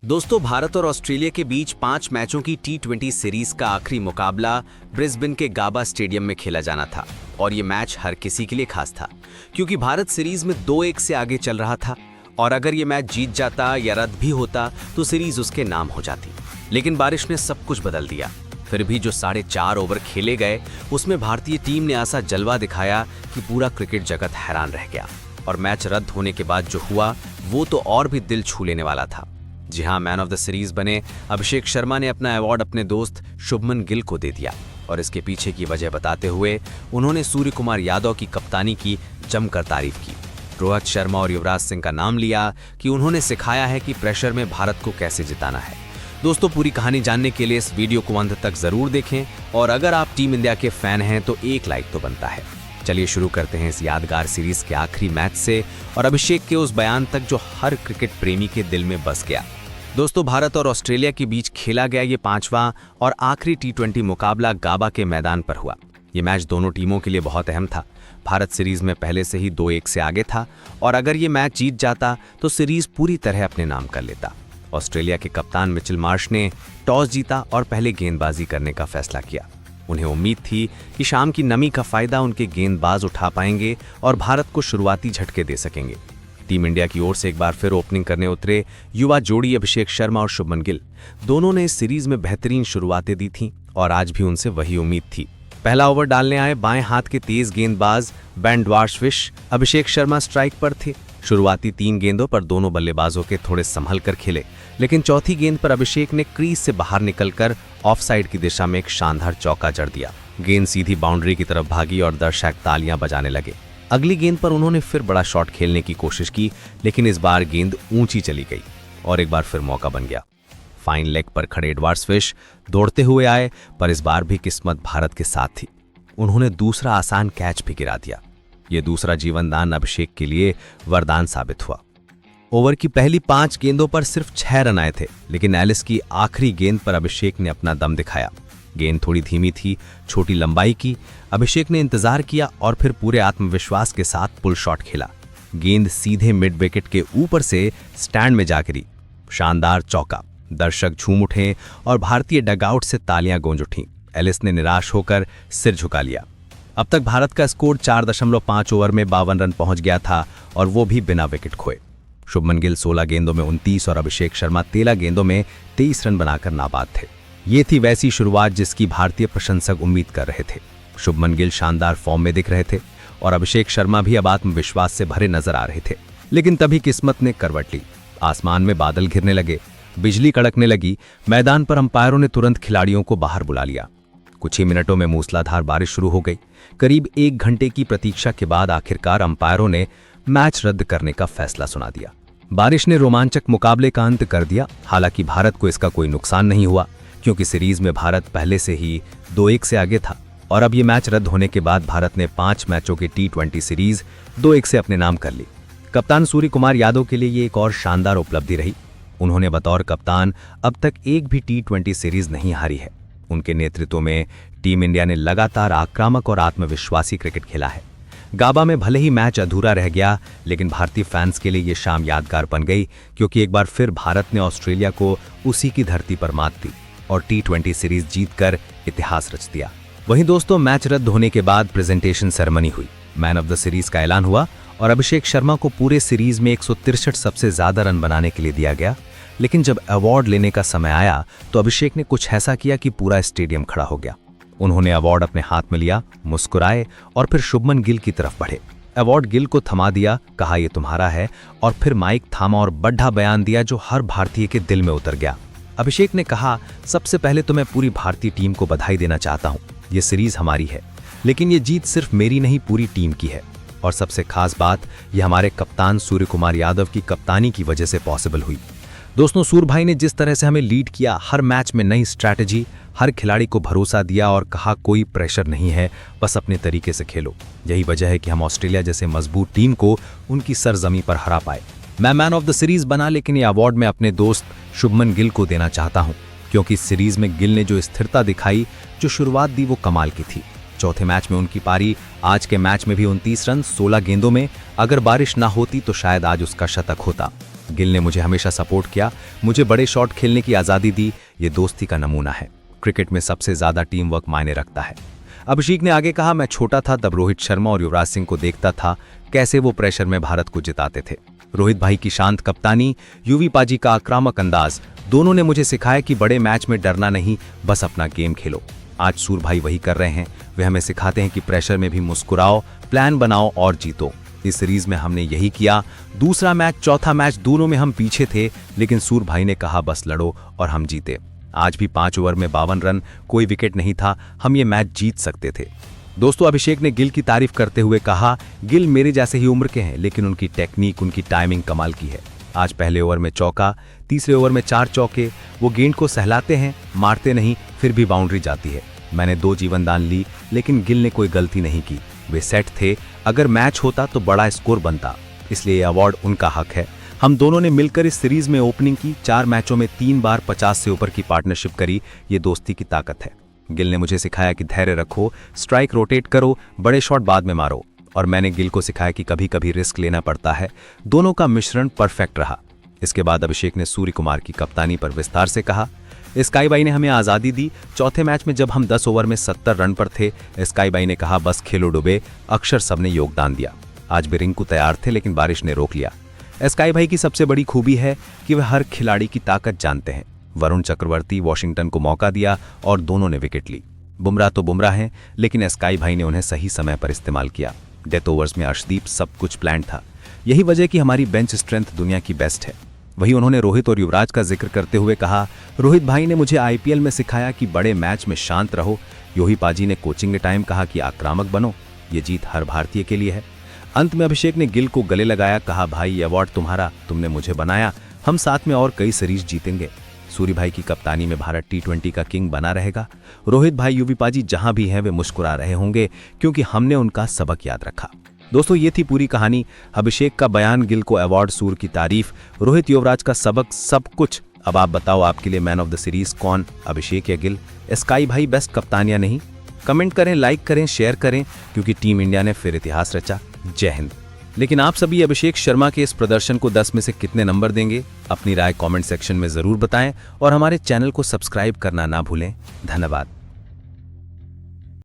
दोस्तों, भारत और ऑस्ट्रेलिया के बीच 5 मैचों की टी20 सीरीज का आखिरी मुकाबला ब्रिस्बेन के गाबा स्टेडियम में खेला जाना था। और ये मैच हर किसी के लिए खास था, क्योंकि भारत सीरीज में 2-1 से आगे चल रहा था और अगर ये मैच जीत जाता या रद्द भी होता तो सीरीज उसके नाम हो जाती। लेकिन बारिश ने सब कुछ बदल दिया। फिर भी जो 4.5 ओवर खेले गए उसमें भारतीय टीम ने ऐसा जलवा दिखाया कि पूरा क्रिकेट जगत हैरान रह गया। और मैच रद्द होने के बाद जो हुआ वो तो और भी दिल छू लेने वाला था। जी हाँ, मैन ऑफ द सीरीज बने अभिषेक शर्मा ने अपना अवार्ड अपने दोस्त शुभमन गिल को दे दिया। और इसके पीछे की वजह बताते हुए उन्होंने सूर्य कुमार यादव की कप्तानी की जमकर तारीफ की। रोहित शर्मा और युवराज सिंह का नाम लिया कि उन्होंने सिखाया है कि प्रेशर में भारत को कैसे जिताना है। दोस्तों, पूरी कहानी जानने के लिए इस वीडियो को अंत तक जरूर देखें और अगर आप टीम इंडिया के फैन हैं तो एक लाइक तो बनता है। चलिए शुरू करते हैं इस यादगार सीरीज के आखिरी मैच से और अभिषेक के उस बयान तक जो हर क्रिकेट प्रेमी के दिल में बस गया। दोस्तों, भारत और ऑस्ट्रेलिया के बीच खेला गया ये 5वां और आखिरी टी20 मुकाबला गाबा के मैदान पर हुआ। ये मैच दोनों टीमों के लिए बहुत अहम था। भारत सीरीज में पहले से ही 2-1 से आगे था और अगर ये मैच जीत जाता तो सीरीज पूरी तरह अपने नाम कर लेता। ऑस्ट्रेलिया के कप्तान मिचेल मार्श ने टॉस जीता और पहले गेंदबाजी करने का फैसला किया। उन्हें उम्मीद थी कि शाम की नमी का फायदा उनके गेंदबाज उठा पाएंगे और भारत को शुरुआती झटके दे सकेंगे। टीम इंडिया की ओर से एक बार फिर ओपनिंग करने उतरे युवा जोड़ी अभिषेक शर्मा और शुभमन गिल। दोनों ने इस सीरीज में बेहतरीन शुरुआतें दी थीं और आज भी उनसे वही उम्मीद थी। पहला ओवर डालने आए बाएं हाथ के तेज गेंदबाज बेन ड्वार्शविश अभिषेक शर्मा स्ट्राइक पर थे। शुरुआती 3 गेंदों पर दोनों बल्लेबाजों के थोड़े संभल कर खेले, लेकिन चौथी गेंद पर अभिषेक ने क्रीज से बाहर निकलकर ऑफसाइड की दिशा में एक शानदार चौका जड़ दिया। गेंद सीधी बाउंड्री की तरफ भागी और दर्शक तालियां बजाने लगे। अगली गेंद पर उन्होंने फिर बड़ा शॉट खेलने की कोशिश की, लेकिन इस बार गेंद ऊंची चली गई और एक बार फिर मौका बन गया। फाइन लेग पर खड़े ड्वार्शविश दौड़ते हुए आए, पर इस बार भी किस्मत भारत के साथ थी। उन्होंने दूसरा आसान कैच भी गिरा दिया। ये दूसरा जीवनदान अभिषेक के लिए वरदान साबित हुआ। ओवर की पहली 5 गेंदों पर सिर्फ 6 रन आए थे, लेकिन एलिस की आखिरी गेंद पर अभिषेक ने अपना दम दिखाया। गेंद थोड़ी धीमी थी, छोटी लंबाई की। अभिषेक ने इंतजार किया और फिर पूरे आत्मविश्वास के साथ पुल शॉट खेला। गेंद सीधे मिड विकेट के ऊपर से स्टैंड में जा गिरी। शानदार चौका। दर्शक झूम उठे और भारतीय डगआउट से तालियां गूंज उठीं। एलिस ने निराश होकर सिर झुका लिया। अब तक भारत का स्कोर 4.5 ओवर में 52 रन पहुंच गया था और वो भी बिना विकेट खोए। शुभमन गिल 16 गेंदों में 29 और अभिषेक शर्मा 13 गेंदों में 23 रन बनाकर नाबाद थे। ये थी वैसी शुरुआत जिसकी भारतीय प्रशंसक उम्मीद कर रहे थे। शुभमन गिल शानदार फॉर्म में दिख रहे थे और अभिषेक शर्मा भी अब आत्मविश्वास से भरे नजर आ रहे थे। लेकिन तभी किस्मत ने करवट ली। आसमान में बादल घिरने लगे, बिजली कड़कने लगी। मैदान पर अंपायरों ने तुरंत खिलाड़ियों को बाहर बुला लिया। कुछ ही मिनटों में मूसलाधार बारिश शुरू हो गई। करीब 1 घंटे की प्रतीक्षा के बाद आखिरकार अंपायरों ने मैच रद्द करने का फैसला सुना दिया। बारिश ने रोमांचक मुकाबले का अंत कर दिया। हालांकि भारत को इसका कोई नुकसान नहीं हुआ, क्योंकि सीरीज में भारत पहले से ही 2-1 से आगे था और अब ये मैच रद्द होने के बाद भारत ने 5 मैचों की टी20 सीरीज 2-1 से अपने नाम कर ली। कप्तान सूर्य कुमार यादव के लिए ये एक और शानदार उपलब्धि रही। उन्होंने बतौर कप्तान अब तक एक भी टी20 सीरीज नहीं हारी है। उनके नेतृत्व में टीम इंडिया ने लगातार आक्रामक और आत्मविश्वासी क्रिकेट खेला है। गाबा में भले ही मैच अधूरा रह गया, लेकिन भारतीय फैंस के लिए ये शाम यादगार बन गई, क्योंकि एक बार फिर भारत ने ऑस्ट्रेलिया को उसी की धरती पर मात दी और टी20 सीरीज जीतकर इतिहास रच दिया। वहीं दोस्तों, मैच रद्द होने के बाद प्रेजेंटेशन सेरेमनी हुई। मैन ऑफ द सीरीज का ऐलान हुआ और अभिषेक शर्मा को पूरे सीरीज में 163 सबसे ज्यादा रन बनाने के लिए दिया गया। लेकिन जब अवार्ड लेने का समय आया तो अभिषेक ने कुछ ऐसा किया कि पूरा स्टेडियम खड़ा हो गया। उन्होंने अवार्ड अपने हाथ में लिया, मुस्कुराए और फिर शुभमन गिल की तरफ बढ़े। अवार्ड गिल को थमा दिया, कहा यह तुम्हारा है, और फिर माइक थामा और बड़ा बयान दिया जो हर भारतीय के दिल में उतर गया। अभिषेक ने कहा, सबसे पहले तो मैं पूरी भारतीय टीम को बधाई देना चाहता हूं। ये सीरीज हमारी है, लेकिन ये जीत सिर्फ मेरी नहीं पूरी टीम की है। और सबसे खास बात, यह हमारे कप्तान सूर्य कुमार यादव की कप्तानी की वजह से पॉसिबल हुई। दोस्तों, सूर्य भाई ने जिस तरह से हमें लीड किया, हर मैच में नई स्ट्रैटेजी, हर खिलाड़ी को भरोसा दिया और कहा कोई प्रेशर नहीं है, बस अपने तरीके से खेलो। यही वजह है कि हम ऑस्ट्रेलिया जैसे मजबूत टीम को उनकी सरजमी पर हरा पाए। मैं मैन ऑफ द सीरीज बना, लेकिन ये अवार्ड मैं अपने दोस्त शुभमन गिल को देना चाहता हूं, क्योंकि इस सीरीज में गिल ने जो स्थिरता दिखाई, जो शुरुआत दी, वो कमाल की थी। चौथे मैच में उनकी पारी, आज के मैच में भी 29 रन 16 गेंदों में। अगर बारिश ना होती तो शायद आज उसका शतक होता। गिल ने मुझे हमेशा सपोर्ट किया, मुझे बड़े शॉट खेलने की आज़ादी दी। ये दोस्ती का नमूना है। क्रिकेट में सबसे ज़्यादा टीम वर्क मायने रखता है। अभिषेक ने आगे कहा, मैं छोटा था तब रोहित शर्मा और युवराज सिंह को देखता था कैसे वो प्रेशर में भारत को जिताते थे। रोहित भाई की शांत कप्तानी, युवी पाजी का आक्रामक अंदाज, दोनों ने मुझे सिखाया कि बड़े मैच में डरना नहीं, बस अपना गेम खेलो। आज सूर भाई वही कर रहे हैं। वे हमें सिखाते हैं कि प्रेशर में भी मुस्कुराओ, प्लान बनाओ और जीतो। इस सीरीज में हमने यही किया। दूसरा मैच, चौथा मैच, दोनों में हम पीछे थे, लेकिन सूर भाई ने कहा बस लड़ो और हम जीते। आज भी 5 ओवर में 52 रन, कोई विकेट नहीं था, हम ये मैच जीत सकते थे। दोस्तों, अभिषेक ने गिल की तारीफ करते हुए कहा, गिल मेरे जैसे ही उम्र के हैं, लेकिन उनकी टेक्निक, उनकी टाइमिंग कमाल की है। आज पहले ओवर में चौका, तीसरे ओवर में 4 चौके। वो गेंद को सहलाते हैं, मारते नहीं, फिर भी बाउंड्री जाती है। मैंने 2 जीवनदान ली, लेकिन गिल ने कोई गलती नहीं की। वे सेट थे। अगर मैच होता तो बड़ा स्कोर बनता, इसलिए ये अवार्ड उनका हक है। हम दोनों ने मिलकर इस सीरीज में ओपनिंग की, 4 मैचों में 3 बार 50 से ऊपर की पार्टनरशिप करी। ये दोस्ती की ताकत है। गिल ने मुझे सिखाया कि धैर्य रखो, स्ट्राइक रोटेट करो, बड़े शॉट बाद में मारो, और मैंने गिल को सिखाया कि कभी कभी रिस्क लेना पड़ता है। दोनों का मिश्रण परफेक्ट रहा। इसके बाद अभिषेक ने सूर्य कुमार की कप्तानी पर विस्तार से कहा। स्काई बाई ने हमें आज़ादी दी। चौथे मैच में जब हम 10 ओवर में 70 रन पर थे, स्काई बाई ने कहा बस खेलो डुबे। अक्षर सबने योगदान दिया। आज भी रिंकू तैयार थे, लेकिन बारिश ने रोक लिया। स्काई भाई की सबसे बड़ी खूबी है कि वह हर खिलाड़ी की ताकत जानते हैं। वरुण चक्रवर्ती, वॉशिंगटन को मौका दिया और दोनों ने विकेट ली। बुमराह तो बुमराह हैं, लेकिन स्काई भाई ने उन्हें सही समय पर इस्तेमाल किया। डेथ ओवर्स में अर्शदीप, सब कुछ प्लान था। यही वजह कि हमारी बेंच स्ट्रेंथ दुनिया की बेस्ट है। वहीं उन्होंने रोहित और युवराज का जिक्र करते हुए कहा, रोहित भाई ने मुझे आईपीएल में सिखाया कि बड़े मैच में शांत रहो। योही पाजी ने कोचिंग के टाइम कहा कि आक्रामक बनो। ये जीत हर भारतीय के लिए है। अंत में अभिषेक ने गिल को गले लगाया, कहा भाई ये अवार्ड तुम्हारा, तुमने मुझे बनाया, हम साथ में और कई सीरीज जीतेंगे। सूर्य भाई की कप्तानी में भारत T20 का किंग बना रहेगा। रोहित भाई, युवी पाजी जहां भी हैं वे मुस्कुरा रहे होंगे, क्योंकि हमने उनका सबक याद रखा। दोस्तों, ये थी पूरी कहानी। अभिषेक का बयान, गिल को अवार्ड, सूर की तारीफ, रोहित युवराज का सबक, सब कुछ। अब आप बताओ, आपके लिए मैन ऑफ द सीरीज कौन, अभिषेक या गिल? स्काई भाई बेस्ट कप्तानियां नहीं? कमेंट करें, लाइक करें, शेयर करें, क्योंकि टीम इंडिया ने फिर इतिहास रचा। जय हिंद। लेकिन आप सभी अभिषेक शर्मा के इस प्रदर्शन को 10 में से कितने नंबर देंगे? अपनी राय कमेंट सेक्शन में जरूर बताएं और हमारे चैनल को सब्सक्राइब करना ना भूलें। धन्यवाद।